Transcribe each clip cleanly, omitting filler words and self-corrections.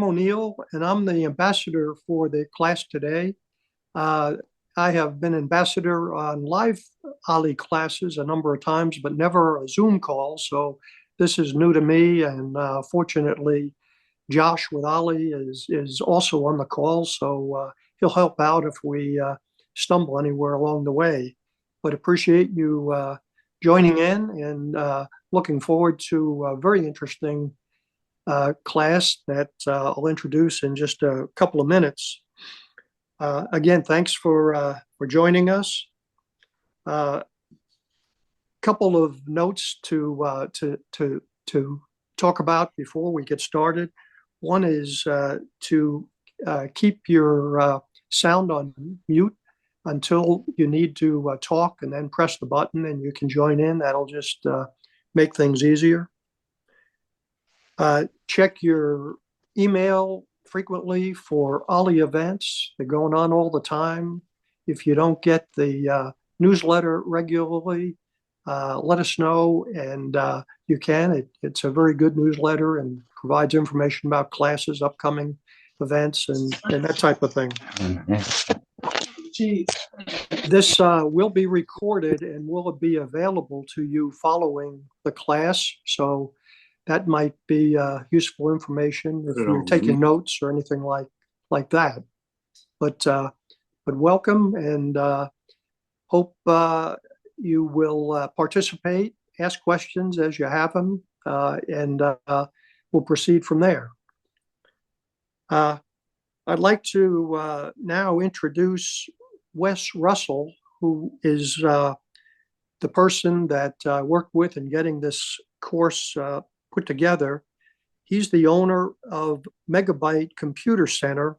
O'Neill, and I'm the ambassador for the class today. Uh, I have been ambassador on live OLLI classes a number of times, but never a Zoom call. So this is new to me, and fortunately, Josh with OLLI is also on the call, so he'll help out if we stumble anywhere along the way. But appreciate you joining in, and looking forward to a very interesting class that I'll introduce in just a couple of minutes. Again, thanks for joining us. Couple of notes to talk about before we get started. One is to keep your sound on mute until you need to talk, and then press the button and you can join in. That'll just make things easier. Check your email frequently for OLLI events. They're going on all the time. If you don't get the newsletter regularly, let us know, and you can. It's a very good newsletter and provides information about classes, upcoming events, and that type of thing. This will be recorded and will be available to you following the class. So that might be useful information if you're taking notes or anything like that. But welcome, and hope you will participate, ask questions as you have them, and we'll proceed from there. I'd like to now introduce Wes Russell, who is the person that I worked with in getting this course put together. He's the owner of Megabyte Computer Center,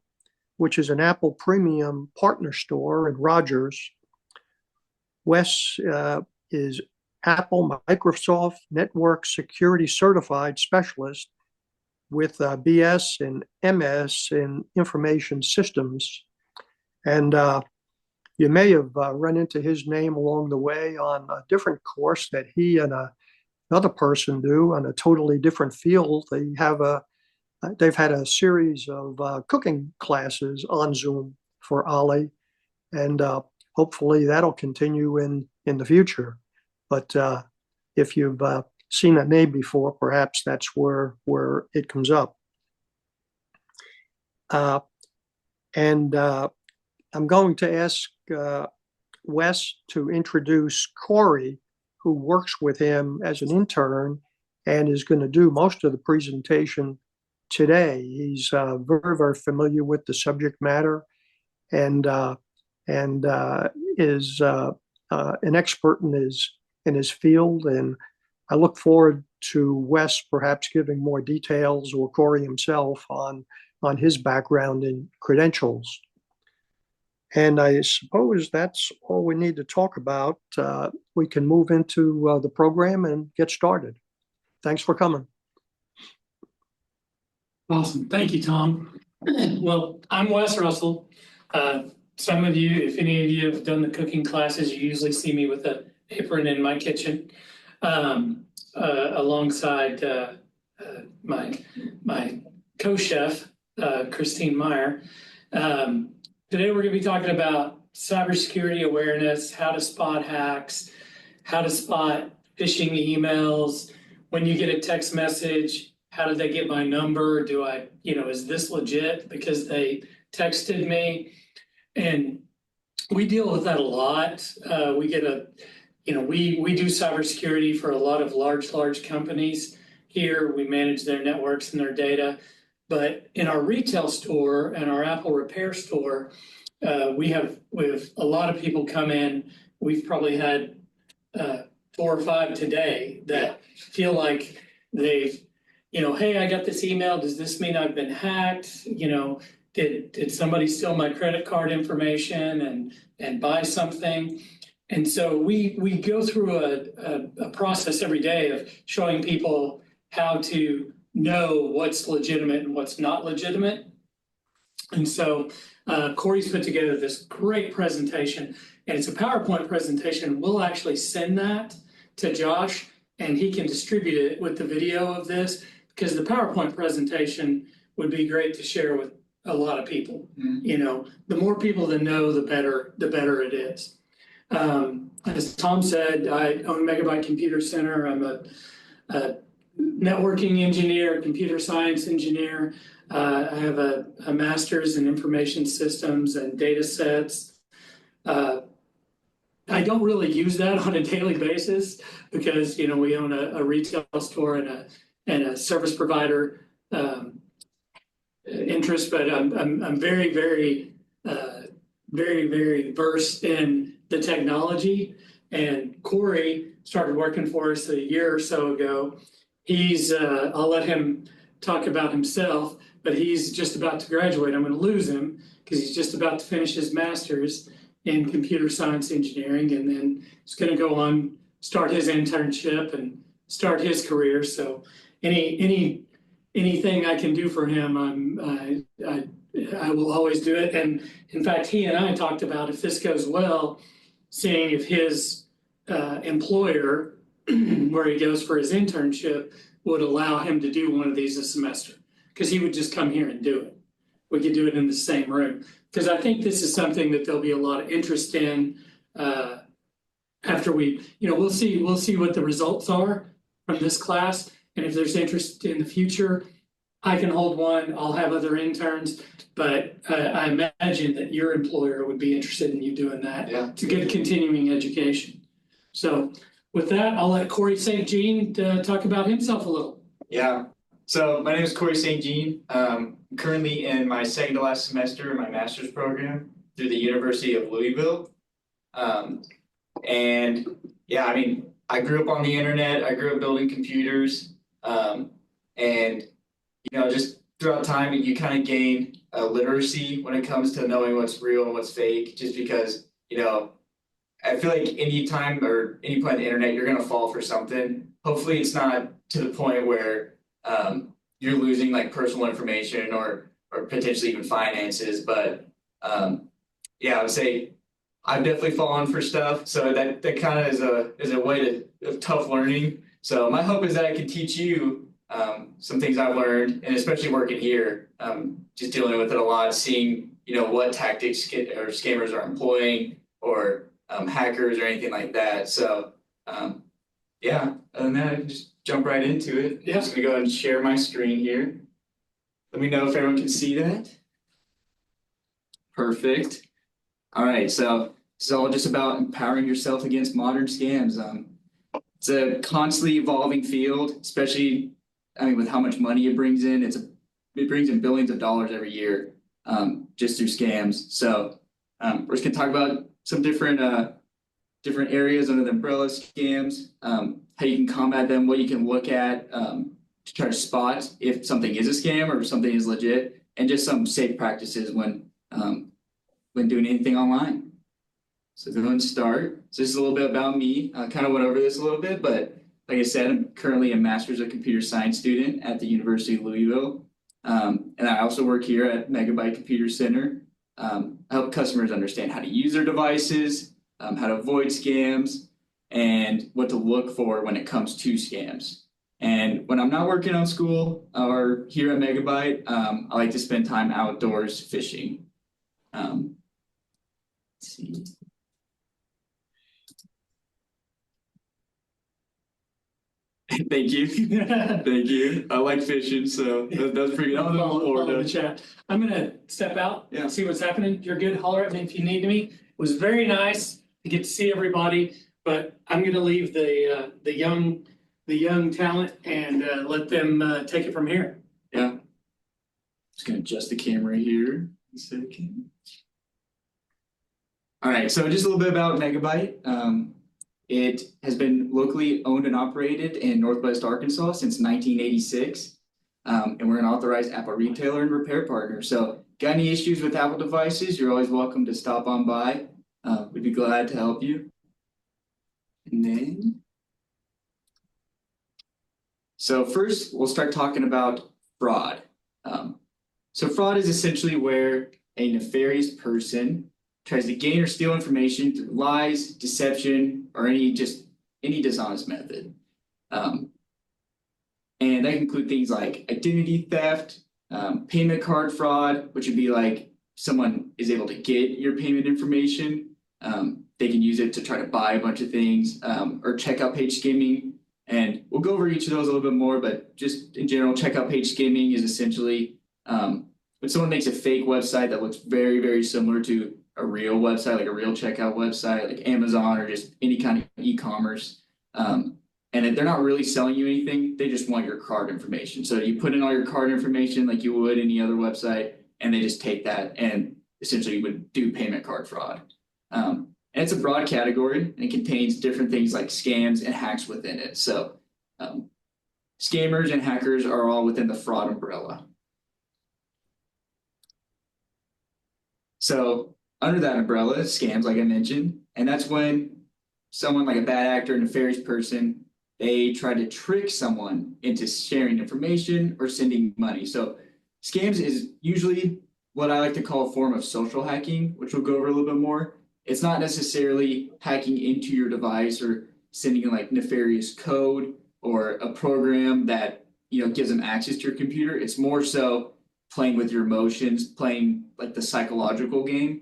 which is an Apple Premium partner store in Rogers. Wes is Apple Microsoft Network Security Certified Specialist with BS and MS in Information Systems. And you may have run into his name along the way on a different course that he and another person do on a totally different field. They've had a series of cooking classes on Zoom for OLLI, and hopefully that'll continue in the future. But if you've seen that name before, perhaps that's where it comes up. And I'm going to ask Wes to introduce Corey, who works with him as an intern and is going to do most of the presentation today. He's very, very familiar with the subject matter, and is an expert in his field. And I look forward to Wes perhaps giving more details, or Corey himself, on his background and credentials. And I suppose that's all we need to talk about. We can move into the program and get started. Thanks for coming. Awesome. Thank you, Tom. Well, I'm Wes Russell. Some of you, if any of you have done the cooking classes, you usually see me with an apron in my kitchen, alongside my co-chef, Christine Meyer. Today we're going to be talking about cybersecurity awareness, how to spot hacks, how to spot phishing emails. When you get a text message, how did they get my number? Is this legit because they texted me? And we deal with that a lot. We do cybersecurity for a lot of large a here. We manage their networks and their data. But in our retail store and our Apple repair store, we have a lot of people come in. We've probably had 4 or 5 today that feel like they've, hey, I got this email. Does this mean I've been hacked? Did somebody steal my credit card information and buy something? And so we go through a process every day of showing people how to know what's legitimate and what's not legitimate. And so Corey's put together this great presentation, and it's a PowerPoint presentation. We'll actually send that to Josh, and he can distribute it with the video of this, because the PowerPoint presentation would be great to share with a lot of people. You know, the more people that know, the better it is. As Tom said, I own Megabyte Computer Center. I'm a networking engineer, computer science engineer. I have a master's in information systems and data sets. I don't really use that on a daily basis because, you know, we own a retail store and a service provider interest, but I'm very, very versed in the technology. And Corey started working for us a year or so ago. He's I'll let him talk about himself, but he's just about to graduate. I'm going to lose him because he's just about to finish his master's in computer science engineering, and then he's going to go on, start his internship and start his career. So anything I can do for him, I will always do it. And in fact, he and I talked about, if this goes well, seeing if his employer, where he goes for his internship, would allow him to do one of these a semester, because he would just come here and do it. We could do it in the same room, because I think this is something that there'll be a lot of interest in after we, you know, we'll see what the results are from this class. And if there's interest in the future, I can hold one. I'll have other interns, but I imagine that your employer would be interested in you doing that. Yeah. To get continuing education. So with that, I'll let Corey St. Jean talk about himself a little. Yeah. So my name is Corey St. Jean. I'm currently in my second to last semester in my master's program through the University of Louisville. And yeah, I mean, I grew up on the internet. I grew up building computers. And, you know, just throughout time, you kind of gain literacy when it comes to knowing what's real and what's fake, just because, you know, I feel like any time or any point on the internet, you're going to fall for something. Hopefully it's not to the point where you're losing like personal information or potentially even finances. But yeah, I would say I've definitely fallen for stuff. So that kind of is a way of tough learning. So my hope is that I can teach you some things I've learned, and especially working here, just dealing with it a lot, seeing, you know, what tactics or scammers are employing, or hackers or anything like that. So yeah, other than that, I can just jump right into it. Yeah. I'm just gonna go ahead and share my screen here. Let me know if everyone can see that. Perfect. All right, so this is all just about empowering yourself against modern scams. It's a constantly evolving field, especially, I mean, with how much money it brings in. It brings in billions of dollars every year, just through scams. So we're just gonna talk about some different areas under the umbrella scams, how you can combat them, what you can look at to try to spot if something is a scam or if something is legit, and just some safe practices when doing anything online. So go and start. So this is a little bit about me. I kind of went over this a little bit, but like I said, I'm currently a master's of computer science student at the University of Louisville. And I also work here at Megabyte Computer Center. I help customers understand how to use their devices, how to avoid scams, and what to look for when it comes to scams. And when I'm not working on school or here at Megabyte, I like to spend time outdoors fishing. Let's see. Thank you. Thank you. I like fishing, so that's pretty good. Follow the chat. I'm going to step out and see what's happening. You're good. Holler at me if you need me. It was very nice to get to see everybody, but I'm going to leave the young talent and let them take it from here. Yeah. Just going to adjust the camera here. A second. All right. So just a little bit about Megabyte. It has been locally owned and operated in Northwest Arkansas since 1986. And we're an authorized Apple retailer and repair partner. So got any issues with Apple devices, you're always welcome to stop on by. We'd be glad to help you. And then, so first we'll start talking about fraud. So fraud is essentially where a nefarious person tries to gain or steal information through lies, deception, or any dishonest method. And that can include things like identity theft, Payment card fraud, which would be like someone is able to get your payment information. They can use it to try to buy a bunch of things, or checkout page skimming. And we'll go over each of those a little bit more, but just in general, checkout page skimming is essentially when someone makes a fake website that looks very, very similar to a real website, like a real checkout website, like Amazon or just any kind of e-commerce. And if they're not really selling you anything, they just want your card information. So you put in all your card information like you would any other website, and they just take that and essentially would do payment card fraud. And it's a broad category, and it contains different things like scams and hacks within it. So scammers and hackers are all within the fraud umbrella. So under that umbrella, scams, like I mentioned, and that's when someone like a bad actor, a nefarious person, they try to trick someone into sharing information or sending money. So scams is usually what I like to call a form of social hacking, which we'll go over a little bit more. It's not necessarily hacking into your device or sending like nefarious code or a program that gives them access to your computer. It's more so playing with your emotions, playing like the psychological game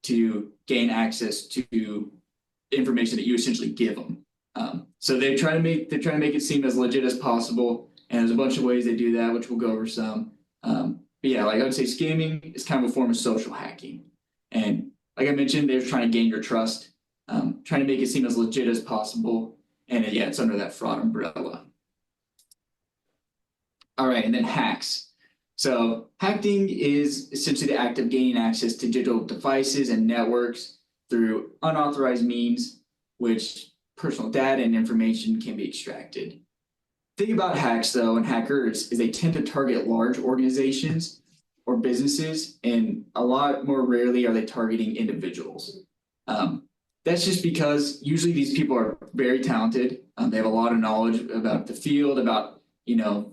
to gain access to information that you essentially give them. So they try to make it seem as legit as possible, and there's a bunch of ways they do that, which we'll go over some. But yeah, like I would say, scamming is kind of a form of social hacking, and like I mentioned, they're trying to gain your trust, trying to make it seem as legit as possible, and yeah, it's under that fraud umbrella. All right, and then hacks. So hacking is essentially the act of gaining access to digital devices and networks through unauthorized means, which personal data and information can be extracted. The thing about hacks, though, and hackers is they tend to target large organizations or businesses, and a lot more rarely are they targeting individuals. That's just because usually these people are very talented. They have a lot of knowledge about the field, about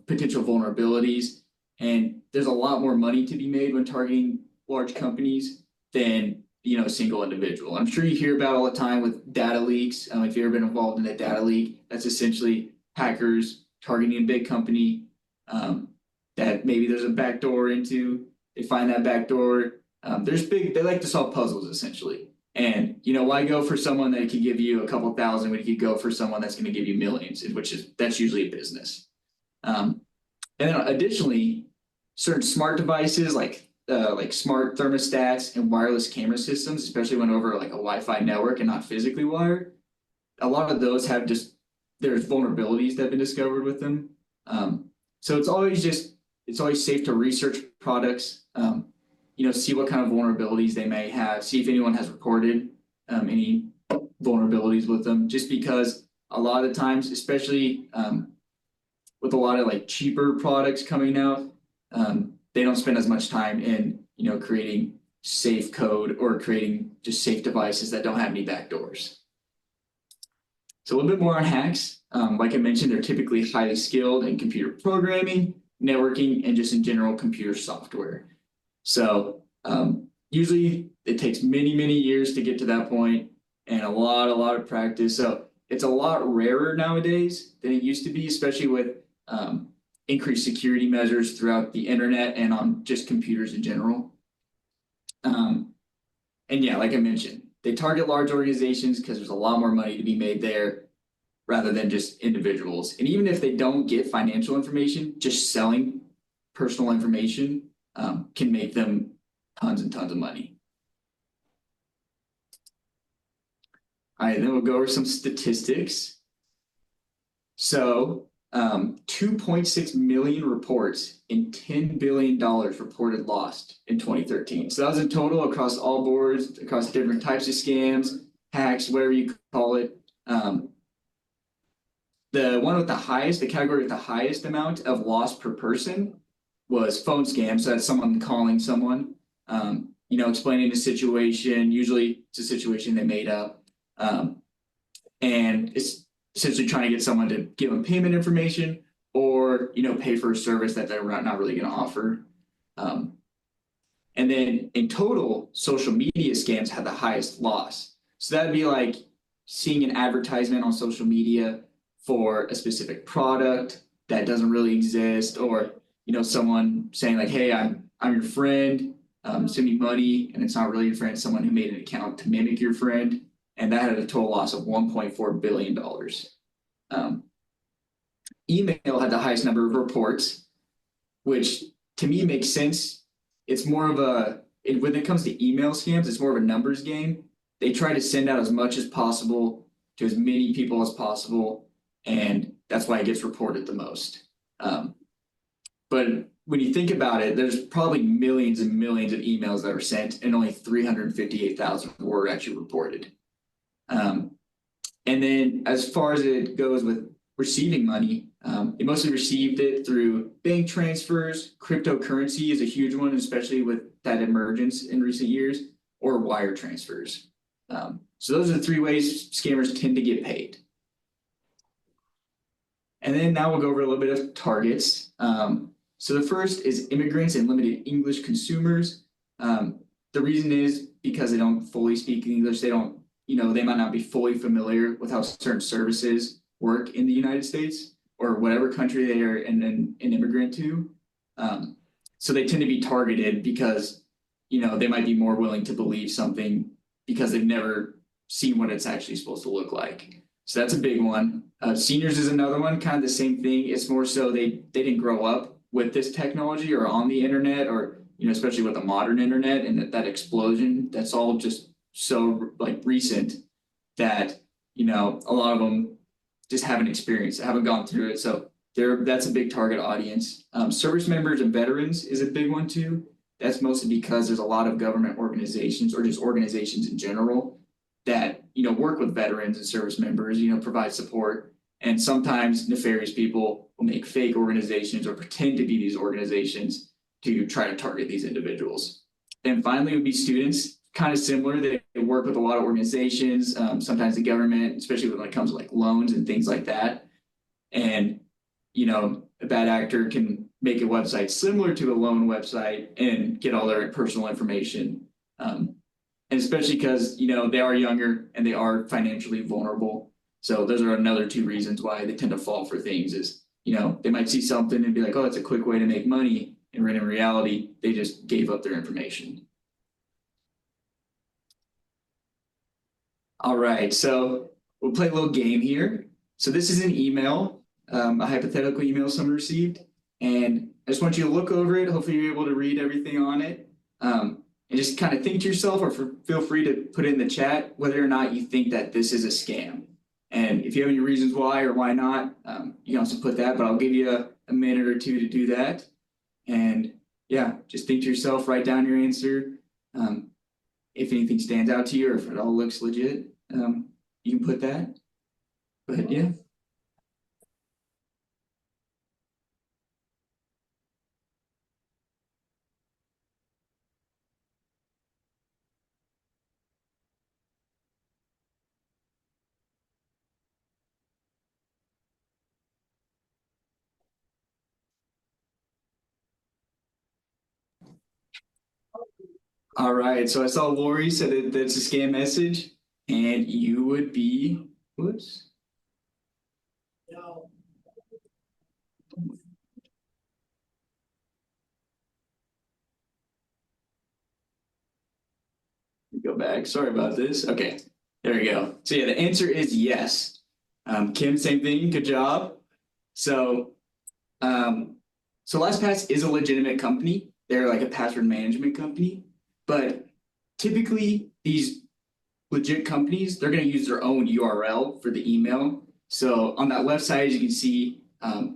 potential vulnerabilities, and there's a lot more money to be made when targeting large companies than a single individual. I'm sure you hear about all the time with data leaks. If you've ever been involved in a data leak, that's essentially hackers targeting a big company that maybe there's a backdoor into. They find that backdoor. They like to solve puzzles essentially. And why go for someone that can give you a couple thousand when you could go for someone that's going to give you millions, that's usually a business. And then additionally, certain smart devices like smart thermostats and wireless camera systems, especially when over like a Wi-Fi network and not physically wired, a lot of those have there's vulnerabilities that have been discovered with them. So it's always safe to research products, see what kind of vulnerabilities they may have, see if anyone has reported any vulnerabilities with them, just because a lot of the times, especially with a lot of like cheaper products coming out, they don't spend as much time in creating safe code or creating just safe devices that don't have any backdoors. So a little bit more on hacks. Like I mentioned, they're typically highly skilled in computer programming, networking, and just in general computer software. So usually it takes many, many years to get to that point and a lot of practice. So it's a lot rarer nowadays than it used to be, especially with increased security measures throughout the internet and on just computers in general. And yeah, like I mentioned, they target large organizations because there's a lot more money to be made there rather than just individuals. And even if they don't get financial information, just selling personal information can make them tons and tons of money. All right, then we'll go over some statistics. So 2.6 million reports and $10 billion reported lost in 2013. So that was in total across all boards, across different types of scams, hacks, whatever you call it. The one with the highest, the category with the highest amount of loss per person was phone scams. So that's someone calling someone, explaining the situation. Usually it's a situation they made up. And it's essentially trying to get someone to give them payment information or, pay for a service that they're not really going to offer. And then in total, social media scams had the highest loss. So that'd be like seeing an advertisement on social media for a specific product that doesn't really exist, or, someone saying like, hey, I'm your friend, send me money, and it's not really your friend, it's someone who made an account to mimic your friend, and that had a total loss of $1.4 billion. Email had the highest number of reports, which to me makes sense. It's more of when it comes to email scams, it's more of a numbers game. They try to send out as much as possible to as many people as possible, and that's why it gets reported the most. But when you think about it, there's probably millions and millions of emails that were sent, and only 358,000 were actually reported. And then as far as it goes with receiving money, it mostly received it through bank transfers. Cryptocurrency is a huge one, especially with that emergence in recent years, or wire transfers. So those are the three ways scammers tend to get paid. And then now we'll go over a little bit of targets. So the first is immigrants and limited English consumers. The reason is because they don't fully speak English. They don't, they might not be fully familiar with how certain services work in the United States or whatever country they are an immigrant to. So they tend to be targeted because, they might be more willing to believe something because they've never seen what it's actually supposed to look like. So that's a big one. Seniors is another one, kind of the same thing. It's more so they didn't grow up with this technology or on the internet, or especially with the modern internet and that explosion. That's all just so like recent that a lot of them just haven't experienced it, haven't gone through it. So that's a big target audience. Service members and veterans is a big one too. That's mostly because there's a lot of government organizations or just organizations in general that work with veterans and service members, provide support. And sometimes nefarious people will make fake organizations or pretend to be these organizations to try to target these individuals. And finally would be students, kind of similar. They work with a lot of organizations, sometimes the government, especially when it comes to like loans and things like that. And, a bad actor can make a website similar to a loan website and get all their personal information. And especially because, they are younger and they are financially vulnerable. So those are another two reasons why they tend to fall for things is, they might see something and be like, oh, that's a quick way to make money. And in reality, they just gave up their information. All right, so we'll play a little game here. So this is an email, a hypothetical email someone received. And I just want you to look over it. Hopefully you're able to read everything on it. And just kind of think to yourself, or feel free to put it in the chat whether or not you think that this is a scam. And if you have any reasons why or why not, you can also put that, but I'll give you a minute or two to do that. And yeah, just think to yourself, write down your answer. If anything stands out to you or if it all looks legit, you can put that. But yeah. All right, so I saw Lori said that that's a scam message, and you would be, whoops. No. Go back, sorry about this. Okay, there we go. So yeah, the answer is yes. Kim, same thing, good job. So, LastPass is a legitimate company. They're like a password management company. But typically, these legit companies, they're going to use their own URL for the email. So on that left side, as you can see,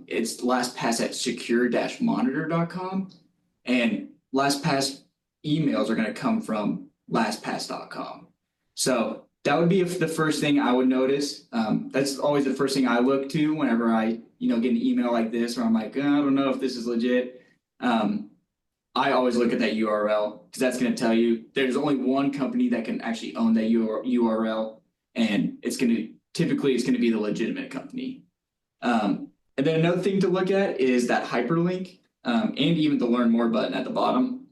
it's LastPass at secure-monitor.com. And LastPass emails are going to come from LastPass.com. So that would be the first thing I would notice. That's always the first thing I look to whenever I get an email like this, where I'm like, I don't know if this is legit. I always look at that URL because that's going to tell you there's only one company that can actually own that URL, and typically it's going to be the legitimate company. And then another thing to look at is that hyperlink and even the learn more button at the bottom.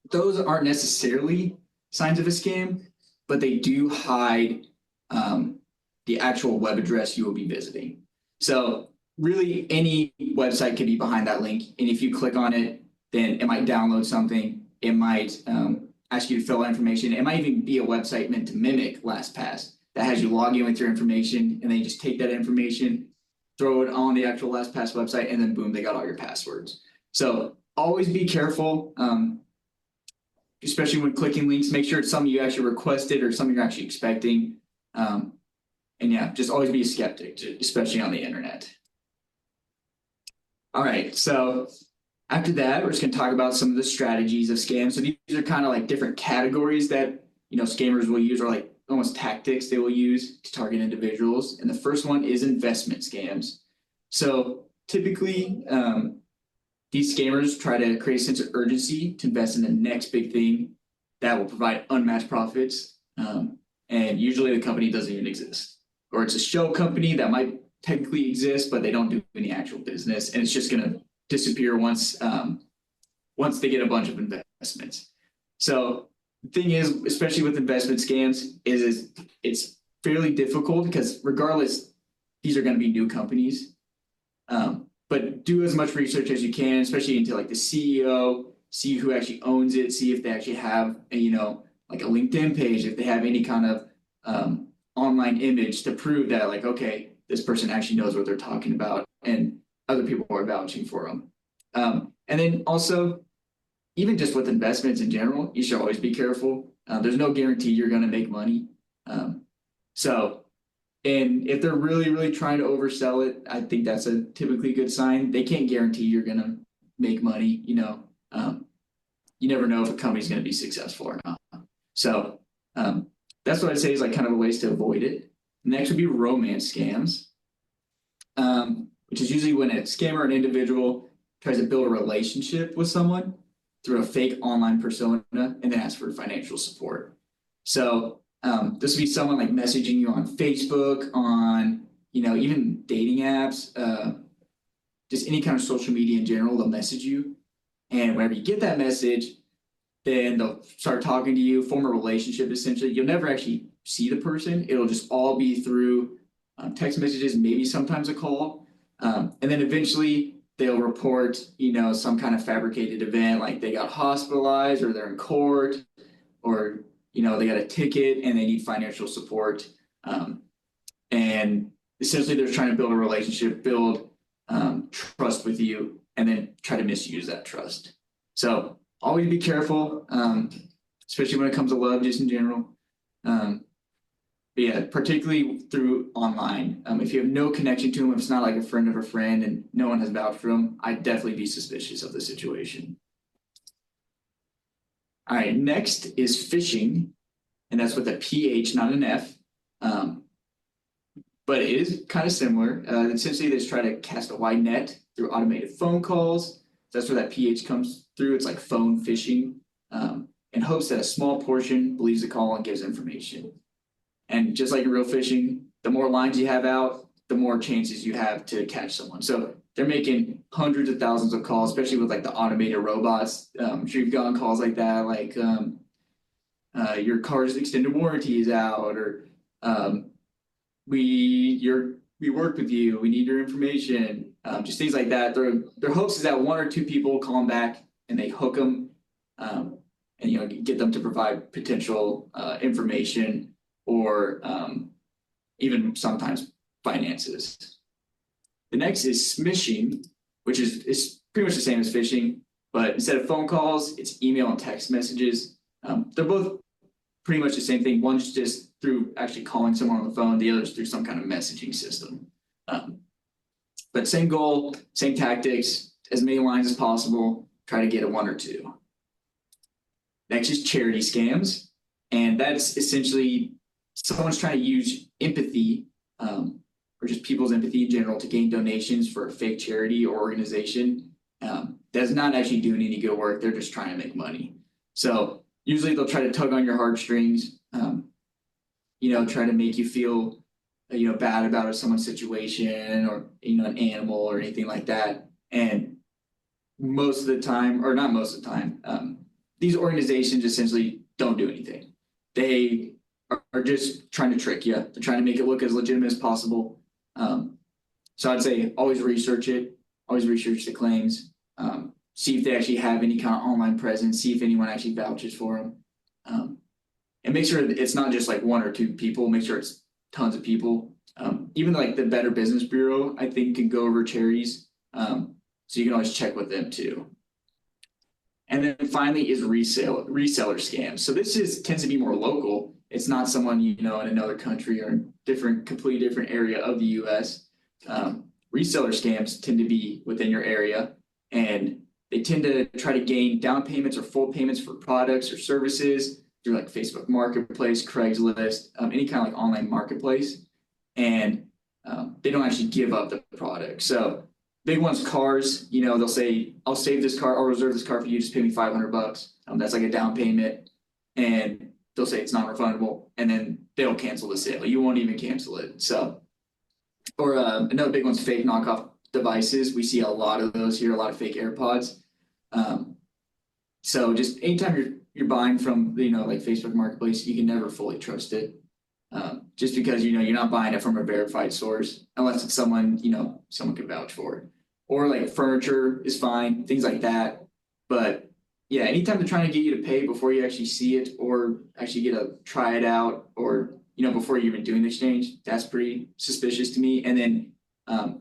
Those aren't necessarily signs of a scam, but they do hide the actual web address you will be visiting. So really any website could be behind that link. And if you click on it, then it might download something. It might ask you to fill out information. It might even be a website meant to mimic LastPass that has you log in with your information, and they just take that information, throw it on the actual LastPass website, and then boom, they got all your passwords. So always be careful, especially when clicking links. Make sure it's something you actually requested or something you're actually expecting. And yeah, just always be a skeptic, especially on the internet. All right, so after that, we're just going to talk about some of the strategies of scams. So these are kind of like different categories that scammers will use, or like almost tactics they will use to target individuals. And the first one is investment scams. So typically, these scammers try to create a sense of urgency to invest in the next big thing that will provide unmatched profits. And usually the company doesn't even exist. Or it's a shell company that might technically exist, but they don't do any actual business. And it's just going to disappear once they get a bunch of investments. So the thing is, especially with investment scams, is it's fairly difficult because regardless, these are going to be new companies. But do as much research as you can, especially into like the CEO, see who actually owns it, see if they actually have like a LinkedIn page, if they have any kind of online image to prove that like, okay, this person actually knows what they're talking about and other people are vouching for them. And then also, even just with investments in general, you should always be careful. There's no guarantee you're going to make money. And if they're really, really trying to oversell it, I think that's a typically good sign. They can't guarantee you're going to make money. You never know if a company's going to be successful or not. So that's what I'd say is like kind of a ways to avoid it. Next would be romance scams, which is usually when a scammer or an individual tries to build a relationship with someone through a fake online persona and then ask for financial support. So this would be someone like messaging you on Facebook, on even dating apps, just any kind of social media in general. They'll message you, and whenever you get that message, then they'll start talking to you, form a relationship. Essentially, you'll never actually see the person. It'll just all be through text messages, maybe sometimes a call, and then eventually they'll report some kind of fabricated event, like they got hospitalized or they're in court, or they got a ticket and they need financial support. And essentially they're trying to build a relationship, build trust with you, and then try to misuse that trust. So always be careful, especially when it comes to love, just in general. But yeah, particularly through online. If you have no connection to them, if it's not like a friend of a friend and no one has vouched for them, I'd definitely be suspicious of the situation. All right, next is phishing, and that's with a PH, not an F. But it is kind of similar. Essentially, they just try to cast a wide net through automated phone calls. That's where that PH comes through. It's like phone phishing, in hopes that a small portion believes the call and gives information. And just like in real phishing, the more lines you have out, the more chances you have to catch someone. So they're making hundreds of thousands of calls, especially with like the automated robots. I'm sure you've gotten calls like that, like your car's extended warranty is out, or we work with you, we need your information, just things like that. Their hopes is that one or two people call them back and they hook them, and get them to provide potential information, or even sometimes finances. The next is smishing, which is pretty much the same as phishing, but instead of phone calls, it's email and text messages. They're both pretty much the same thing. One's just through actually calling someone on the phone, the other's through some kind of messaging system. But same goal, same tactics, as many lines as possible, try to get a one or two. Next is charity scams, and that's essentially someone's trying to use empathy, or just people's empathy in general, to gain donations for a fake charity or organization that's not actually doing any good work. They're just trying to make money. So usually they'll try to tug on your heartstrings, try to make you feel bad about someone's situation, or an animal or anything like that. And most of the time, or not most of the time, these organizations essentially don't do anything. They are just trying to trick you. They're trying to make it look as legitimate as possible. So I'd say always research it, always research the claims, see if they actually have any kind of online presence, see if anyone actually vouches for them. And make sure it's not just like one or two people, make sure it's tons of people. Even like the Better Business Bureau, I think, can go over cherries. So you can always check with them too. And then finally is reseller scams. So this tends to be more local. It's not someone in another country or completely different area of the US. Reseller scams tend to be within your area, and they tend to try to gain down payments or full payments for products or services through like Facebook Marketplace, Craigslist, any kind of like online marketplace. And they don't actually give up the product. So big ones, cars, they'll say, I'll save this car, I'll reserve this car for you, just pay me $500. That's like a down payment. And they'll say it's not refundable, and then they'll cancel the sale. You won't even cancel it. So, or another big one's fake knockoff devices. We see a lot of those here, a lot of fake AirPods. So just anytime you're buying from like Facebook Marketplace, you can never fully trust it. Just because you're not buying it from a verified source, unless it's someone someone can vouch for. Or like furniture is fine, things like that. But yeah, anytime they're trying to get you to pay before you actually see it, or actually get to try it out, or before you're even doing the exchange, that's pretty suspicious to me. And then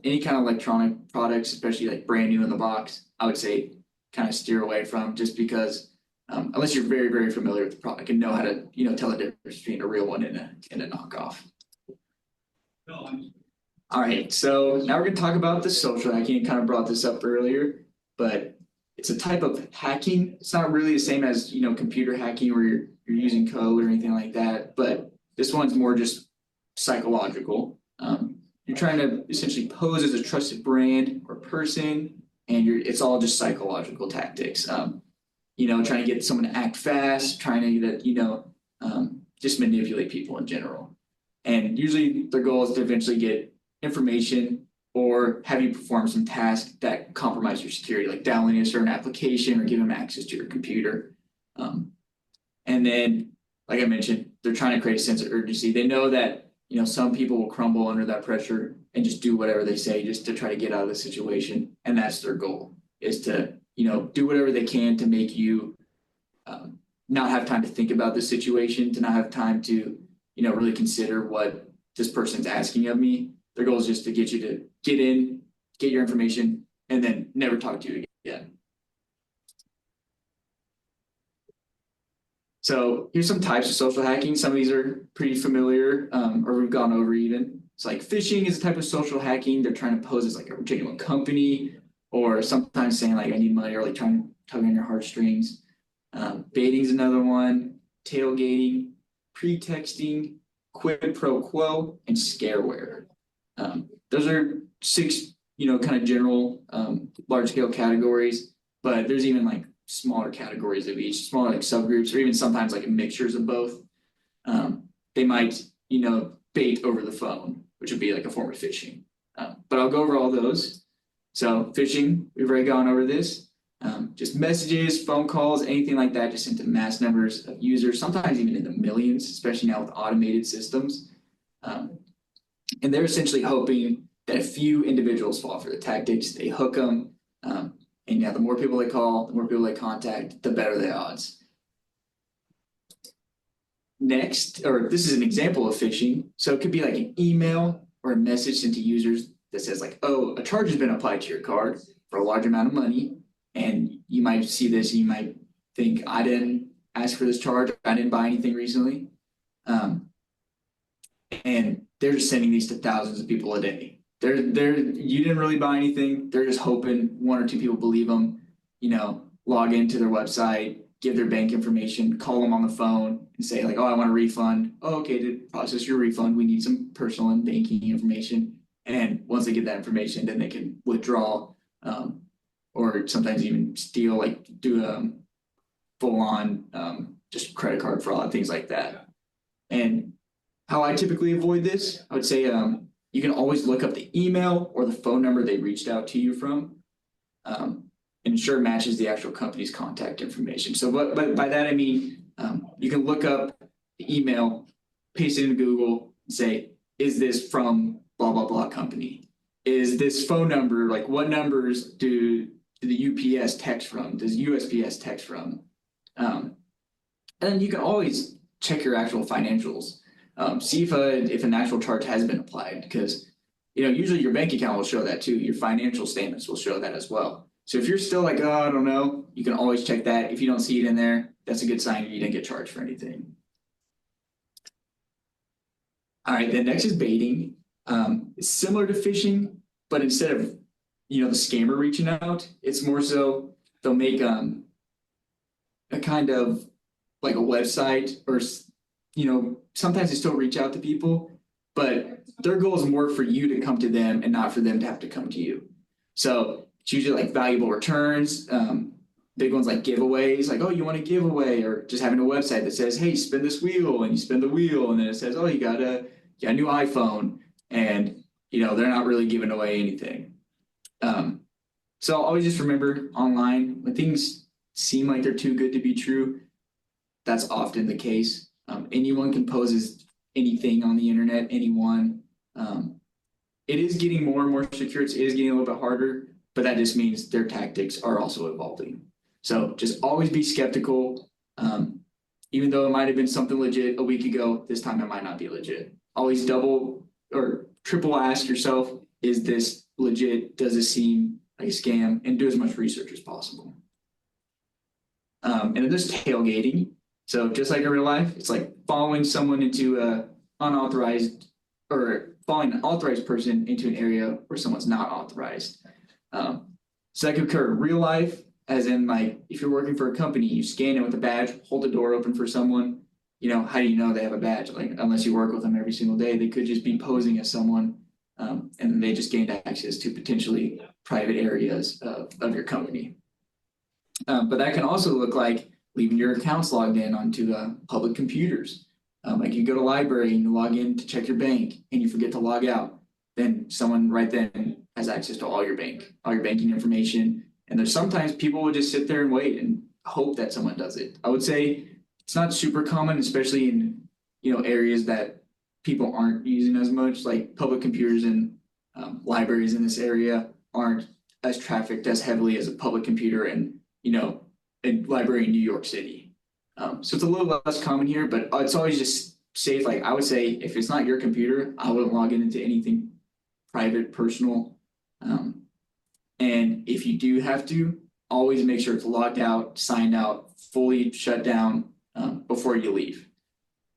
any kind of electronic products, especially like brand new in the box, I would say kind of steer away from, just because unless you're very, very familiar with the product and know how to tell the difference between a real one and a knockoff. All right, so now we're going to talk about the social hacking. I kind of brought this up earlier, but it's a type of hacking. It's not really the same as computer hacking where you're using code or anything like that, but this one's more just psychological. You're trying to essentially pose as a trusted brand or person, and it's all just psychological tactics. Trying to get someone to act fast, trying to get just manipulate people in general. And usually their goal is to eventually get information or have you perform some task that compromise your security, like downloading a certain application or giving them access to your computer. And then, like I mentioned, they're trying to create a sense of urgency. They know that some people will crumble under that pressure and just do whatever they say just to try to get out of the situation. And that's their goal, is to do whatever they can to make you not have time to think about the situation, to not have time to really consider what this person's asking of me. Their goal is just to get you to get in, get your information, and then never talk to you again. So here's some types of social hacking. Some of these are pretty familiar, or we've gone over even. It's like phishing is a type of social hacking. They're trying to pose as like a genuine company, or sometimes saying like I need money, or like trying to tug on your heartstrings. Baiting is another one. Tailgating, pretexting, quid pro quo, and scareware. Those are 6, kind of general, large scale categories, but there's even like smaller categories of each, smaller like subgroups, or even sometimes like mixtures of both. They might, bait over the phone, which would be like a form of phishing. But I'll go over all those. So phishing, we've already gone over this. Just messages, phone calls, anything like that, just sent to mass numbers of users, sometimes even in the millions, especially now with automated systems. And they're essentially hoping that a few individuals fall for the tactics. They hook them, and the more people they call, the more people they contact, the better the odds. Next, or this is an example of phishing. So it could be like an email or a message sent to users that says like, oh, a charge has been applied to your card for a large amount of money. And you might see this and you might think, I didn't ask for this charge. I didn't buy anything recently. And they're just sending these to thousands of people a day. You didn't really buy anything. They're just hoping 1 or 2 people believe them, log into their website, give their bank information, call them on the phone and say like, oh, I want a refund. Oh, okay, to process your refund, we need some personal and banking information. And once they get that information, then they can withdraw, or sometimes even steal, like do a full-on just credit card fraud, things like that. And how I typically avoid this, I would say you can always look up the email or the phone number they reached out to you from, and ensure it matches the actual company's contact information. So but by that I mean you can look up the email, paste it into Google, and say, is this from blah, blah, blah company? is this phone number, like what numbers do the UPS text from? Does USPS text from? And then you can always check your actual financials. See if an actual charge has been applied, because usually your bank account will show that too. Your financial statements will show that as well. So if you're still like, oh, I don't know, you can always check that. If you don't see it in there, that's a good sign you didn't get charged for anything. All right, then next is baiting. It's similar to phishing, but instead of the scammer reaching out, it's more so they'll make a kind of like a website, or sometimes they still reach out to people, but their goal is more for you to come to them and not for them to have to come to you. So it's usually like valuable returns, big ones like giveaways, like, oh, you want a giveaway, or just having a website that says, hey, spin this wheel, and you spin the wheel, and then it says, oh, you got a new iPhone, and they're not really giving away anything. So always just remember, online, when things seem like they're too good to be true, that's often the case. Anyone can pose anything on the internet, anyone. It is getting more and more secure. It is getting a little bit harder, but that just means their tactics are also evolving. So just always be skeptical. Even though it might have been something legit a week ago, this time it might not be legit. Always double or triple ask yourself, is this legit? Does this seem like a scam? And do as much research as possible. And then there's tailgating. So just like in real life, it's like following someone into a unauthorized, or following an authorized person into an area where someone's not authorized. So that could occur in real life, as in like if you're working for a company, you scan in with a badge, hold the door open for someone. How do you know they have a badge? Like, unless you work with them every single day, they could just be posing as someone, and they just gained access to potentially private areas of your company. But that can also look like leaving your accounts logged in onto public computers. Like you go to a library and you log in to check your bank and you forget to log out. Then someone right then has access to all your banking information. And there's sometimes people will just sit there and wait and hope that someone does it. I would say it's not super common, especially in areas that people aren't using as much, like public computers and libraries in this area aren't as trafficked as heavily as a public computer in a library in New York City. So it's a little less common here, but it's always just safe. Like I would say, if it's not your computer, I wouldn't log into anything private, personal. And if you do have to, always make sure it's logged out, signed out, fully shut down before you leave.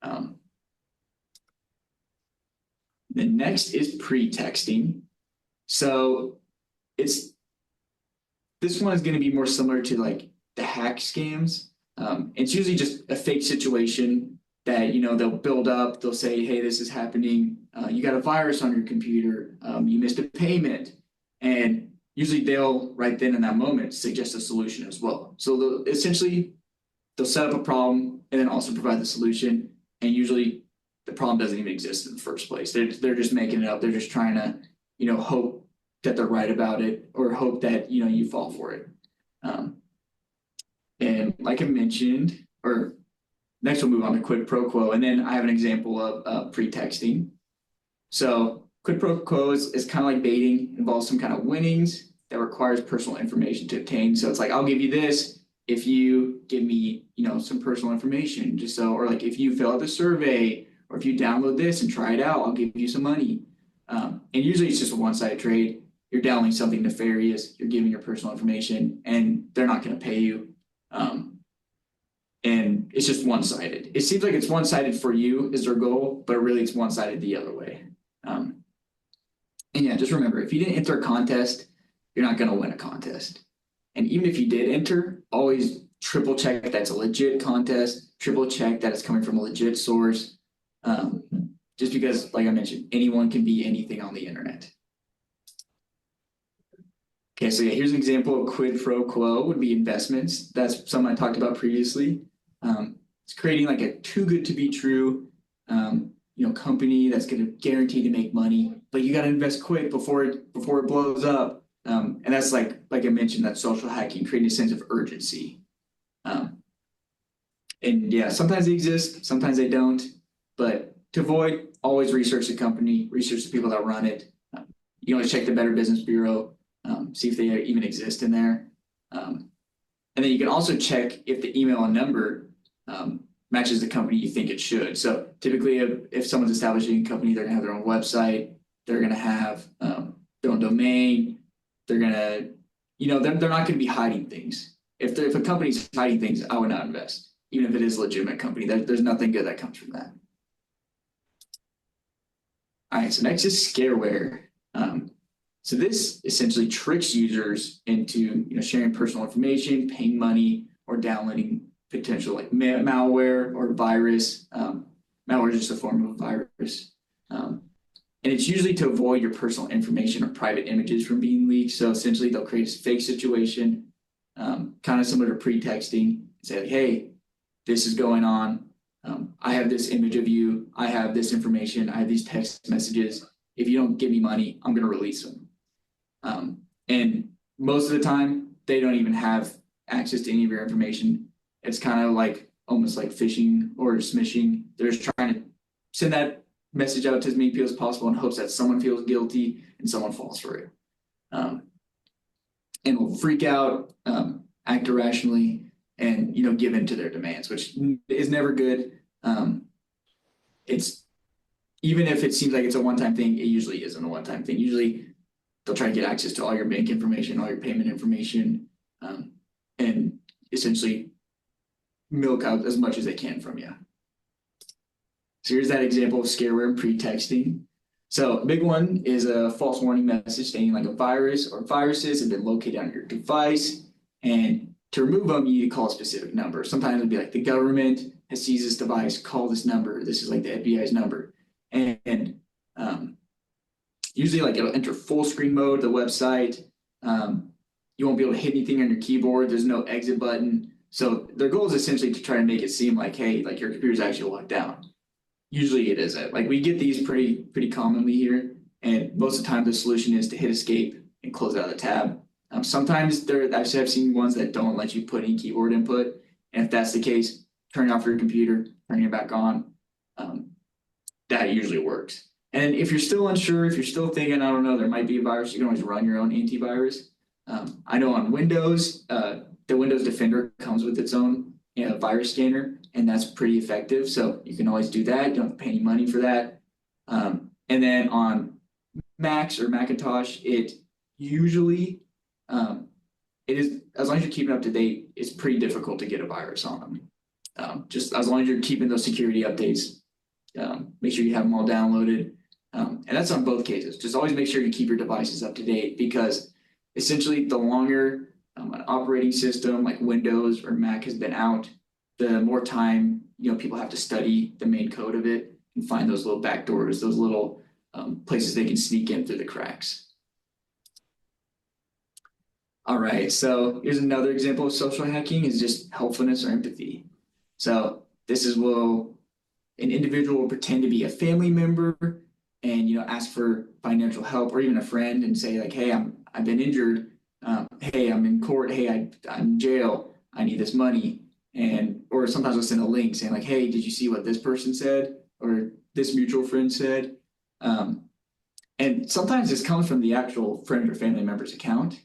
The next is pre-texting. So this one is going to be more similar to like the hack scams. It's usually just a fake situation that they'll build up. They'll say, hey, this is happening. You got a virus on your computer. You missed a payment. And usually they'll right then in that moment suggest a solution as well. So they'll set up a problem and then also provide the solution. And usually the problem doesn't even exist in the first place. They're just making it up. They're just trying to hope that they're right about it, or hope that you fall for it. And like I mentioned, or next we'll move on to quid pro quo, and then I have an example of pre-texting. So quid pro quo is kind of like baiting, involves some kind of winnings that requires personal information to obtain. So it's like, I'll give you this if you give me some personal information, just so, or like if you fill out the survey, or if you download this and try it out, I'll give you some money. And usually it's just a one-sided trade. You're downloading something nefarious, you're giving your personal information, and they're not going to pay you. And it's just one-sided. It seems like it's one-sided for you is their goal, but really it's one-sided the other way. And yeah, just remember, if you didn't enter a contest, you're not going to win a contest. And even if you did enter, always triple check that's a legit contest, triple check that it's coming from a legit source. Just because, like I mentioned, anyone can be anything on the internet. Okay, so yeah, here's an example of quid pro quo would be investments. That's something I talked about previously. It's creating like a too good to be true, company that's going to guarantee to make money, but you got to invest quick before it blows up. And that's like I mentioned, that social hacking, creating a sense of urgency. And yeah, sometimes they exist, sometimes they don't. But to avoid, always research the company, research the people that run it. You can always check the Better Business Bureau, see if they even exist in there. And then you can also check if the email and number matches the company you think it should. So typically, if someone's establishing a company, they're gonna have their own website, they're gonna have their own domain, they're gonna, they're not gonna be hiding things. If a company's hiding things, I would not invest, even if it is a legitimate company. There's nothing good that comes from that. All right, so next is scareware. So this essentially tricks users into sharing personal information, paying money, or downloading potential like malware or virus. Malware is just a form of a virus. And it's usually to avoid your personal information or private images from being leaked. So essentially they'll create a fake situation, kind of similar to pretexting, say like, hey, this is going on. I have this image of you. I have this information. I have these text messages. If you don't give me money, I'm going to release them. And most of the time, they don't even have access to any of your information. It's kind of like almost like phishing or smishing. They're just trying to send that message out to as many people as possible in hopes that someone feels guilty and someone falls for it. And will freak out, act irrationally, and give in to their demands, which is never good. It's even if it seems like it's a one-time thing, it usually isn't a one-time thing. Usually they'll try to get access to all your bank information, all your payment information, and essentially milk out as much as they can from you. So here's that example of scareware and pretexting. So a big one is a false warning message stating like a virus or viruses have been located on your device. And to remove them, you need to call a specific number. Sometimes it'll be like the government has seized this device, call this number. This is like the FBI's number. And usually like it'll enter full screen mode, the website. You won't be able to hit anything on your keyboard. There's no exit button. So their goal is essentially to try to make it seem like, hey, like your computer's actually locked down. Usually it isn't. Like we get these pretty commonly here. And most of the time the solution is to hit escape and close out the tab. Sometimes I've seen ones that don't let you put any keyboard input. And if that's the case, turn off your computer, turn it back on. That usually works. And if you're still unsure, if you're still thinking, I don't know, there might be a virus, you can always run your own antivirus. I know on Windows, the Windows Defender comes with its own virus scanner, and that's pretty effective. So you can always do that. You don't have to pay any money for that. And then on Macs or Macintosh, it usually, it is, as long as you're keeping up to date, it's pretty difficult to get a virus on them. Just as long as you're keeping those security updates, make sure you have them all downloaded. And that's on both cases. Just always make sure you keep your devices up to date, because essentially the longer an operating system like Windows or Mac has been out, the more time people have to study the main code of it and find those little backdoors, those little places they can sneak in through the cracks. All right, so here's another example of social hacking is just helpfulness or empathy. So this is an individual will pretend to be a family member and ask for financial help, or even a friend, and say like, hey, I've been injured. Hey, I'm in court. Hey, I'm in jail. I need this money. Or sometimes I'll send a link saying like, hey, did you see what this person said or this mutual friend said? And sometimes this comes from the actual friend or family member's account,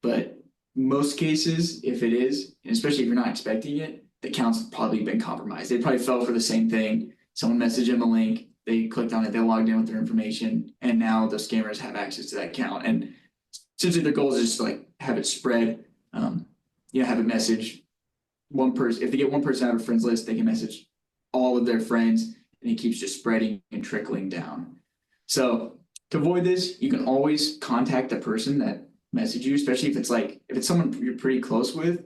but most cases, if it is, and especially if you're not expecting it, the account's probably been compromised. They probably fell for the same thing. Someone messaged them a link, they clicked on it, they logged in with their information, and now the scammers have access to that account. And essentially their goal is just to like have it spread, have a message. One person, if they get one person out of a friends list, they can message all of their friends, and it keeps just spreading and trickling down. So to avoid this, you can always contact the person that messaged you, especially if it's someone you're pretty close with.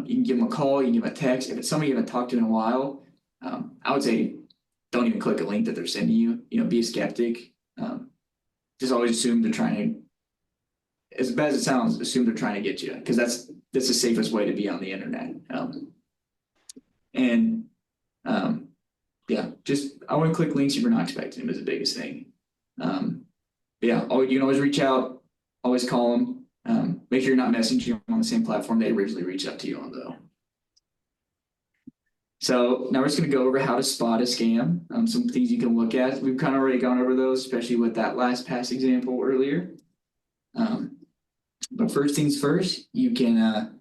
You can give them a call, you can give them a text. If it's somebody you haven't talked to in a while, I would say don't even click a link that they're sending you. Be a skeptic. Just always assume they're trying to, as bad as it sounds, assume they're trying to get you, because that's the safest way to be on the internet. I wouldn't click links if you're not expecting them is the biggest thing. You can always reach out, always call them. Make sure you're not messaging them on the same platform they originally reached out to you on, though. So now we're just going to go over how to spot a scam, some things you can look at. We've kind of already gone over those, especially with that LastPass example earlier. But first things first, you can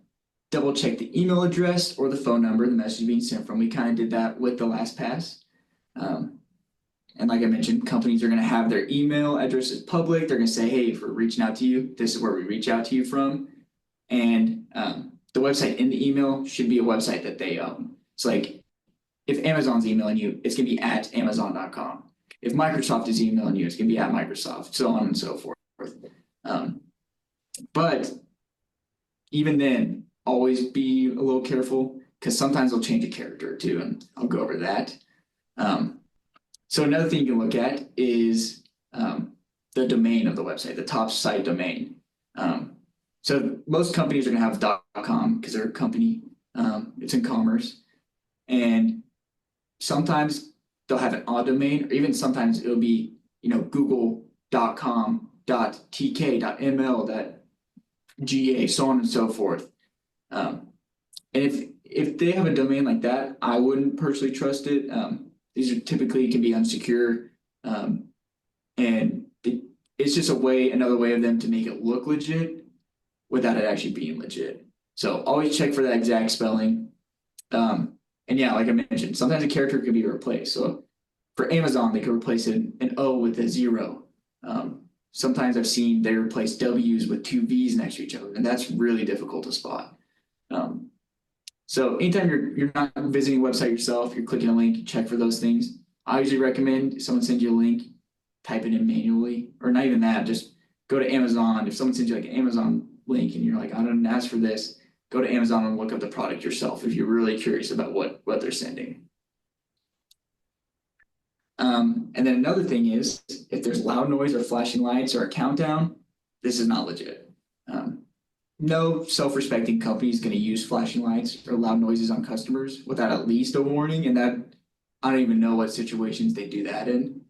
double check the email address or the phone number the message being sent from. We kind of did that with the LastPass. And like I mentioned, companies are going to have their email addresses public. They're going to say, hey, if we're reaching out to you, this is where we reach out to you from. And the website in the email should be a website that they own. So like if Amazon's emailing you, it's going to be at amazon.com. If Microsoft is emailing you, it's going to be at Microsoft, so on and so forth. But even then, always be a little careful because sometimes they'll change a character too, and I'll go over that. So another thing you can look at is the domain of the website, the top site domain. So most companies are going to have .com because they're a company. It's in commerce. And sometimes they'll have an odd domain, or even sometimes it'll be, google.com, .tk, .ml, .ga, so on and so forth. And if they have a domain like that, I wouldn't personally trust it. These are typically can be unsecure, and it's just another way of them to make it look legit without it actually being legit. So always check for that exact spelling. And yeah, like I mentioned, sometimes a character could be replaced. So for Amazon, they could replace an O with a 0. Sometimes I've seen they replace W's with 2 V's next to each other, and that's really difficult to spot. So anytime you're not visiting a website yourself, you're clicking a link, check for those things. I usually recommend if someone sends you a link, type it in manually, or not even that, just go to Amazon. If someone sends you like an Amazon link and you're like, I didn't ask for this, go to Amazon and look up the product yourself if you're really curious about what they're sending. And then another thing is, if there's loud noise or flashing lights or a countdown, this is not legit. No self-respecting company is going to use flashing lights or loud noises on customers without at least a warning, and that I don't even know what situations they do that in.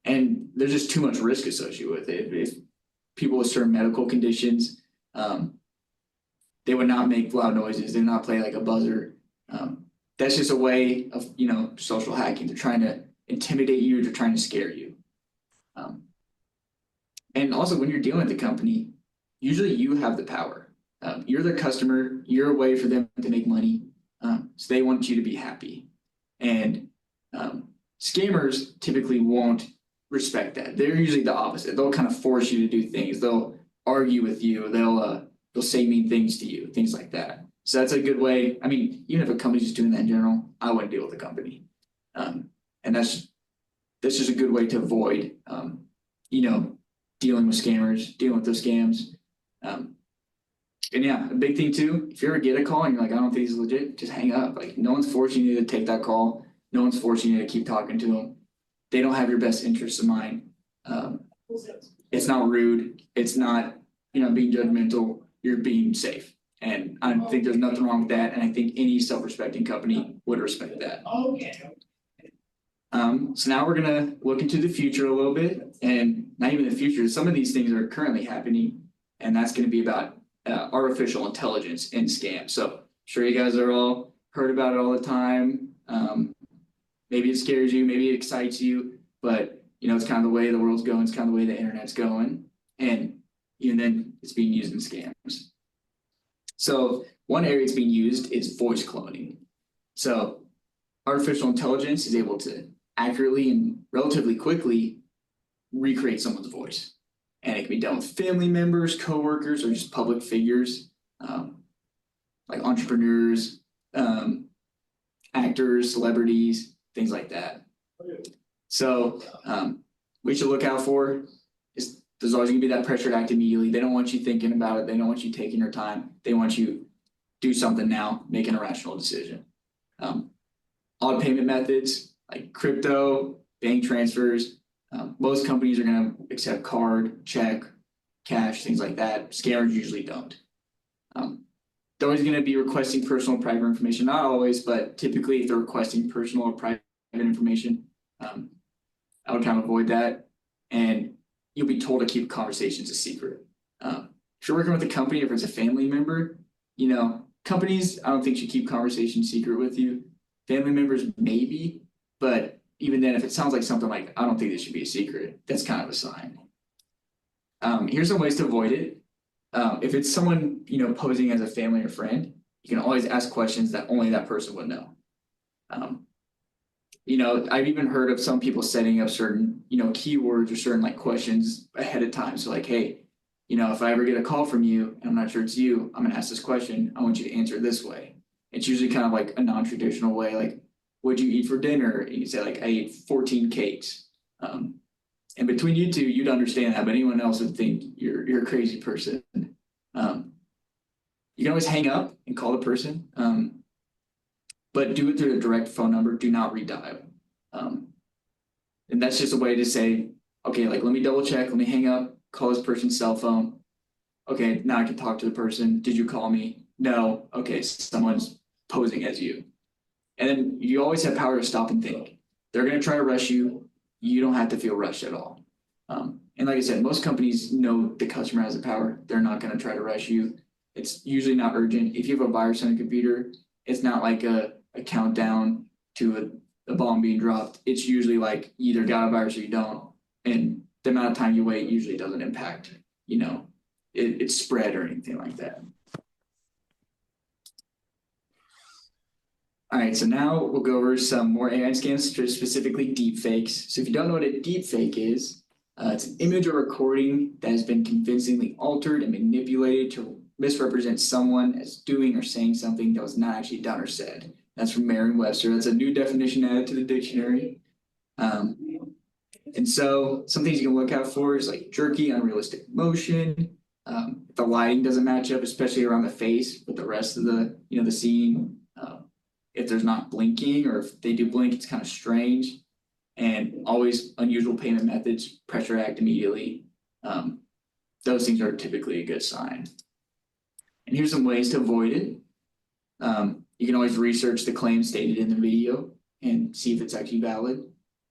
And there's just too much risk associated with it. If people with certain medical conditions, they would not make loud noises. They would not play like a buzzer. That's just a way of, social hacking. They're trying to intimidate you. They're trying to scare you. And also when you're dealing with the company, usually you have the power. You're their customer. You're a way for them to make money. So they want you to be happy. And scammers typically won't respect that. They're usually the opposite. They'll kind of force you to do things. They'll argue with you. They'll say mean things to you, things like that. So that's a good way. I mean, even if a company's just doing that in general, I wouldn't deal with the company. And that's just a good way to avoid, dealing with scammers, dealing with those scams. And yeah, a big thing too, if you ever get a call and you're like, I don't think he's legit, just hang up. Like, no one's forcing you to take that call. No one's forcing you to keep talking to them. They don't have your best interests in mind. It's not rude. It's not, being judgmental. You're being safe. And I think there's nothing wrong with that. And I think any self-respecting company would respect that. So now we're going to look into the future a little bit, and not even the future. Some of these things are currently happening, and that's going to be about artificial intelligence in scams. So I'm sure you guys are all heard about it all the time. Maybe it scares you, maybe it excites you, but it's kind of the way the world's going. It's kind of the way the internet's going, and even then it's being used in scams. So one area it's being used is voice cloning. So artificial intelligence is able to accurately and relatively quickly recreate someone's voice. And it can be done with family members, coworkers, or just public figures, like entrepreneurs, actors, celebrities, things like that. So what you should look out for is there's always going to be that pressure to act immediately. They don't want you thinking about it. They don't want you taking your time. They want you to do something now, make an irrational decision. Odd payment methods like crypto, bank transfers. Most companies are going to accept card, check, cash, things like that. Scammers usually don't. They're always going to be requesting personal and private information. Not always, but typically if they're requesting personal or private information, I would kind of avoid that. And you'll be told to keep conversations a secret. If you're working with a company, if it's a family member, companies, I don't think should keep conversations secret with you. Family members, maybe, but even then, if it sounds like something like, I don't think this should be a secret, that's kind of a sign. Here's some ways to avoid it. If it's someone, posing as a family or friend, you can always ask questions that only that person would know. I've even heard of some people setting up certain, keywords or certain like questions ahead of time. So like, hey, if I ever get a call from you and I'm not sure it's you, I'm gonna ask this question. I want you to answer it this way. It's usually kind of like a non-traditional way, like, what'd you eat for dinner? And you say like, I ate 14 cakes. And between you two, you'd understand that, but anyone else would think you're a crazy person. You can always hang up and call the person, but do it through a direct phone number. Do not redial. And that's just a way to say, okay, like, let me double check. Let me hang up, call this person's cell phone. Okay, now I can talk to the person. Did you call me? No. Okay, someone's posing as you. And then you always have power to stop and think. They're going to try to rush you. You don't have to feel rushed at all. And like I said, most companies know the customer has the power. They're not going to try to rush you. It's usually not urgent. If you have a virus on a computer, it's not like a countdown to a bomb being dropped. It's usually like you either got a virus or you don't. And the amount of time you wait usually doesn't impact, it's spread or anything like that. All right, so now we'll go over some more AI scams, specifically deepfakes. So if you don't know what a deepfake is, it's an image or recording that has been convincingly altered and manipulated to misrepresent someone as doing or saying something that was not actually done or said. That's from Merriam-Webster. That's a new definition added to the dictionary. And so some things you can look out for is like jerky, unrealistic motion. The lighting doesn't match up, especially around the face with the rest of the, the scene. If there's not blinking, or if they do blink, it's kind of strange. And always unusual payment methods, pressure act immediately. Those things are typically a good sign. And here's some ways to avoid it. You can always research the claim stated in the video and see if it's actually valid.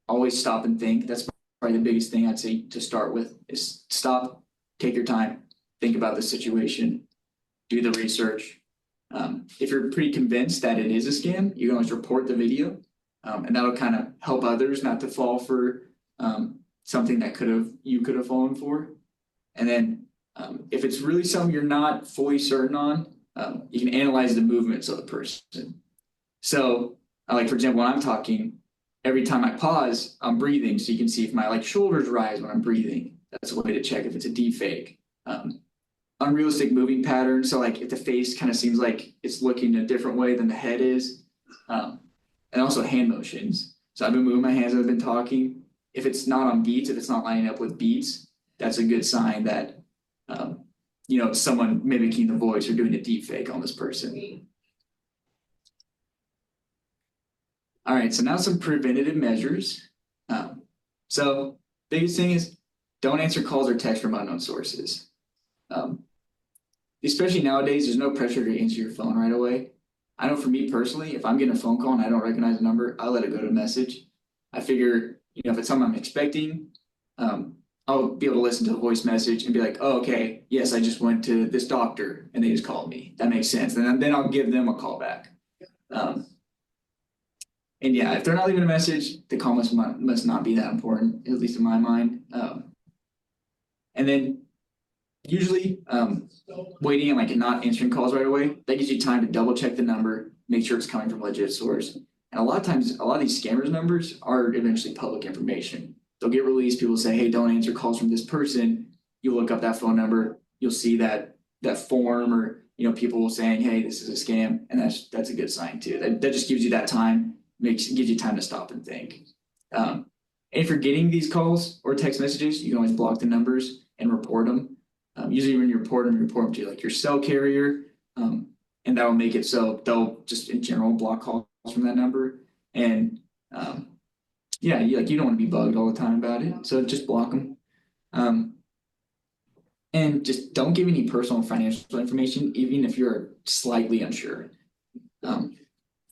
Always stop and think. That's probably the biggest thing I'd say to start with is stop, take your time, think about the situation, do the research. If you're pretty convinced that it is a scam, you can always report the video, and that'll kind of help others not to fall for something that you could have fallen for. And then if it's really something you're not fully certain on, you can analyze the movements of the person. So, like for example, when I'm talking, every time I pause, I'm breathing, so you can see if my shoulders rise when I'm breathing. That's a way to check if it's a deep fake. Unrealistic moving pattern. So if the face kind of seems like it's looking a different way than the head is. And also hand motions. So I've been moving my hands as I've been talking. If it's not on beats, if it's not lining up with beats, that's a good sign that, it's someone mimicking the voice or doing a deep fake on this person. All right, so now some preventative measures. So biggest thing is don't answer calls or texts from unknown sources. Especially nowadays, there's no pressure to answer your phone right away. I know for me personally, if I'm getting a phone call and I don't recognize the number, I'll let it go to message. I figure, if it's something I'm expecting, I'll be able to listen to the voice message and be like, oh, okay, yes, I just went to this doctor and they just called me. That makes sense. And then I'll give them a call back. And yeah, if they're not leaving a message, the call must not be that important, at least in my mind. And then usually waiting and not answering calls right away, that gives you time to double check the number, make sure it's coming from a legit source. And a lot of times, a lot of these scammers' numbers are eventually public information. They'll get released, people say, hey, don't answer calls from this person. You look up that phone number, you'll see that form or people saying, hey, this is a scam, and that's a good sign too. That just gives you that time, gives you time to stop and think. And if you're getting these calls or text messages, you can always block the numbers and report them. Usually when you report them to your cell carrier, and that will make it so they'll just in general block calls from that number. And you don't want to be bugged all the time about it, so just block them. And just don't give any personal financial information, even if you're slightly unsure.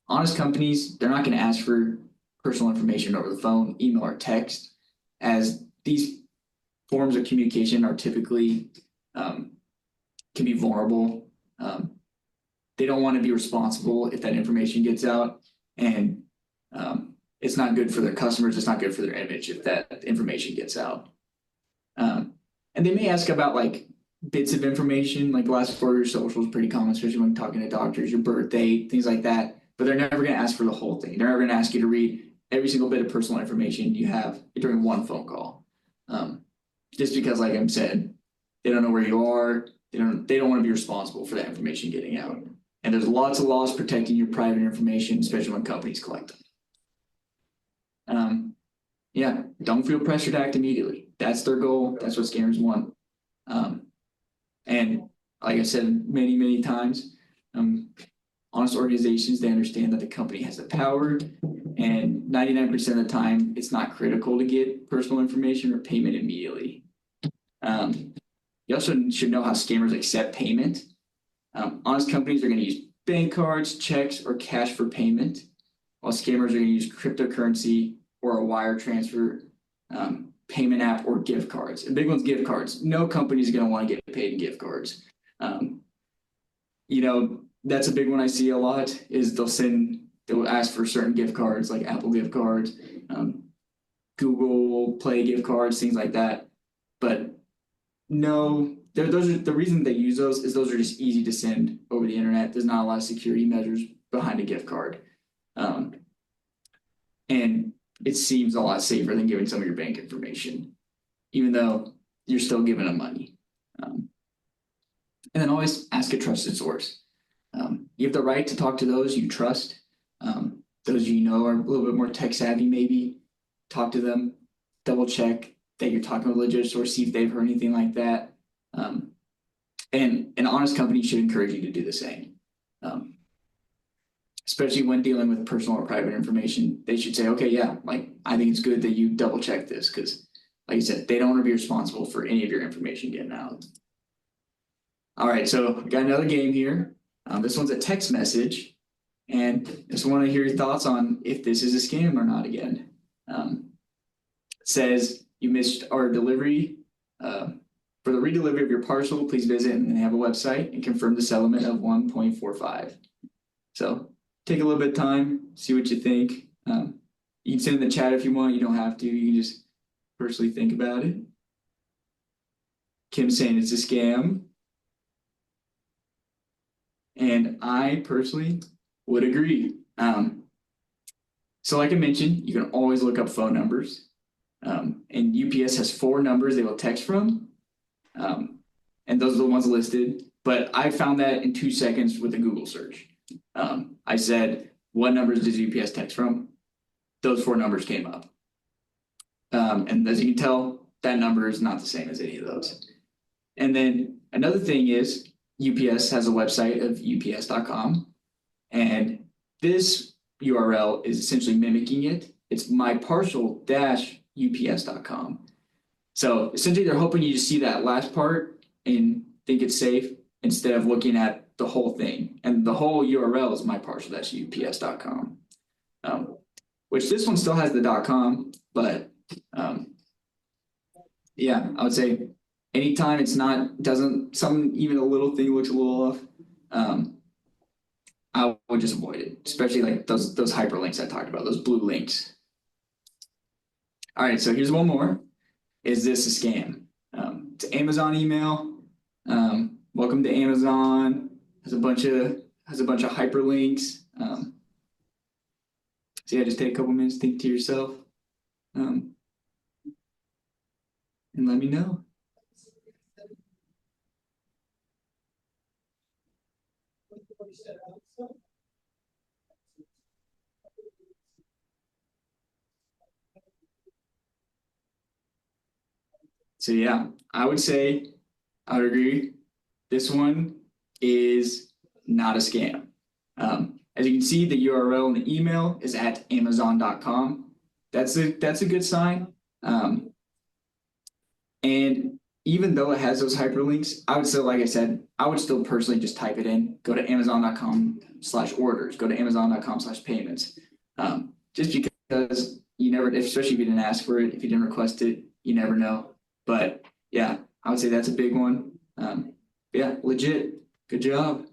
Honest companies, they're not going to ask for personal information over the phone, email, or text, as these forms of communication are typically can be vulnerable. They don't want to be responsible if that information gets out. and it's not good for their customers. It's not good for their image if that information gets out. And they may ask about like bits of information, like the last 4 of your social is pretty common, especially when talking to doctors, your birthday, things like that. But they're never going to ask for the whole thing. They're never going to ask you to read every single bit of personal information you have during one phone call. Just because, like I said, they don't know where you are. They don't want to be responsible for that information getting out. And there's lots of laws protecting your private information, especially when companies collect them. Yeah, don't feel pressure to act immediately. That's their goal. That's what scammers want. And like I said many, many times, honest organizations, they understand that the company has the power, and 99% of the time, it's not critical to get personal information or payment immediately. You also should know how scammers accept payment. Honest companies are going to use bank cards, checks, or cash for payment, while scammers are going to use cryptocurrency or a wire transfer payment app or gift cards. And big one's gift cards. No company is going to want to get paid in gift cards. That's a big one I see a lot is they'll ask for certain gift cards like Apple gift cards, Google Play gift cards, things like that. But no, those are the reason they use those is those are just easy to send over the internet. There's not a lot of security measures behind a gift card. And it seems a lot safer than giving some of your bank information, even though you're still giving them money. And then always ask a trusted source. You have the right to talk to those you trust. Those you know are a little bit more tech savvy, maybe. Talk to them, double check that you're talking to a legit source, see if they've heard anything like that. And an honest company should encourage you to do the same. Especially when dealing with personal or private information, they should say, okay, yeah, like I think it's good that you double check this because, like I said, they don't want to be responsible for any of your information getting out. All right, so we got another game here. This one's a text message, and just want to hear your thoughts on if this is a scam or not again. It says you missed our delivery. For the redelivery of your parcel, please visit and then have a website and confirm the settlement of 1.45. So take a little bit of time, see what you think. You can send in the chat if you want. You don't have to. You can just personally think about it. Kim's saying it's a scam. And I personally would agree. So like I mentioned, you can always look up phone numbers. And UPS has 4 numbers they will text from. And those are the ones listed. But I found that in 2 seconds with a Google search. I said, what numbers does UPS text from? Those 4 numbers came up. And as you can tell, that number is not the same as any of those. And then another thing is UPS has a website of ups.com. And this URL is essentially mimicking it. It's myparcel-ups.com. So essentially they're hoping you just see that last part and think it's safe instead of looking at the whole thing. And the whole URL is myparcel-ups.com. Which this one still has the .com, but yeah, I would say anytime it's not, even a little thing looks a little off, I would just avoid it, especially like those hyperlinks I talked about, those blue links. All right, so here's one more. Is this a scam? It's Amazon email. Welcome to Amazon. Has a bunch of hyperlinks. So yeah, just take a couple minutes, think to yourself, and let me know. So yeah, I would agree. This one is not a scam. As you can see, the URL in the email is at amazon.com. That's a good sign. And even though it has those hyperlinks, I would still, like I said, I would still personally just type it in, go to amazon.com/orders, go to amazon.com/payments. Just because you never, especially if you didn't ask for it, if you didn't request it, you never know. But yeah, I would say that's a big one. Yeah, legit. Good job.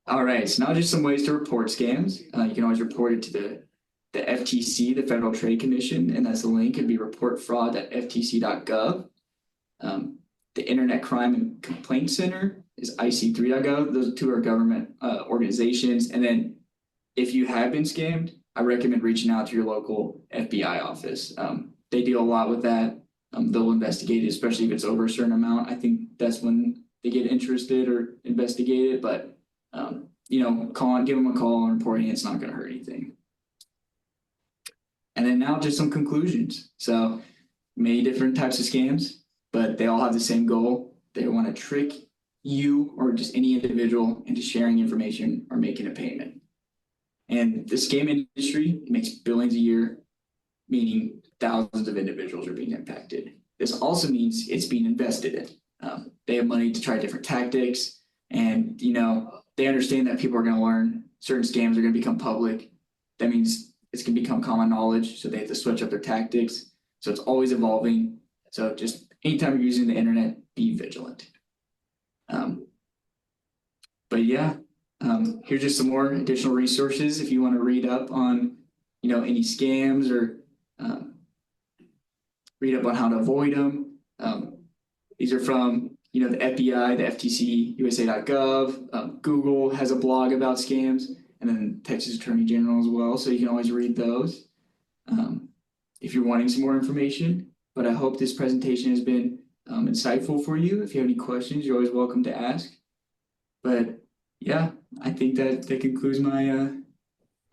All right, so now just some ways to report scams. You can always report it to the FTC, the Federal Trade Commission, and that's the link. It'd be reportfraud.ftc.gov. The Internet Crime and Complaint Center is IC3.gov. Those two are government organizations. And then if you have been scammed, I recommend reaching out to your local FBI office. They deal a lot with that. They'll investigate it, especially if it's over a certain amount. I think that's when they get interested or investigate it. But you know, give them a call and reporting it's not going to hurt anything. And then now just some conclusions. So many different types of scams, but they all have the same goal. They want to trick you or just any individual into sharing information or making a payment. And the scam industry makes billions a year, meaning thousands of individuals are being impacted. This also means it's being invested in. They have money to try different tactics, and you know they understand that people are going to learn. Certain scams are going to become public. That means it's going to become common knowledge, so they have to switch up their tactics. So it's always evolving. So just anytime you're using the internet, be vigilant. But yeah, here's just some more additional resources if you want to read up on, you know, any scams or read up on how to avoid them. These are from, you know, the FBI, the FTC, USA.gov. Google has a blog about scams, and then Texas Attorney General as well. So you can always read those if you're wanting some more information. But I hope this presentation has been insightful for you. If you have any questions, you're always welcome to ask. But yeah, I think that concludes my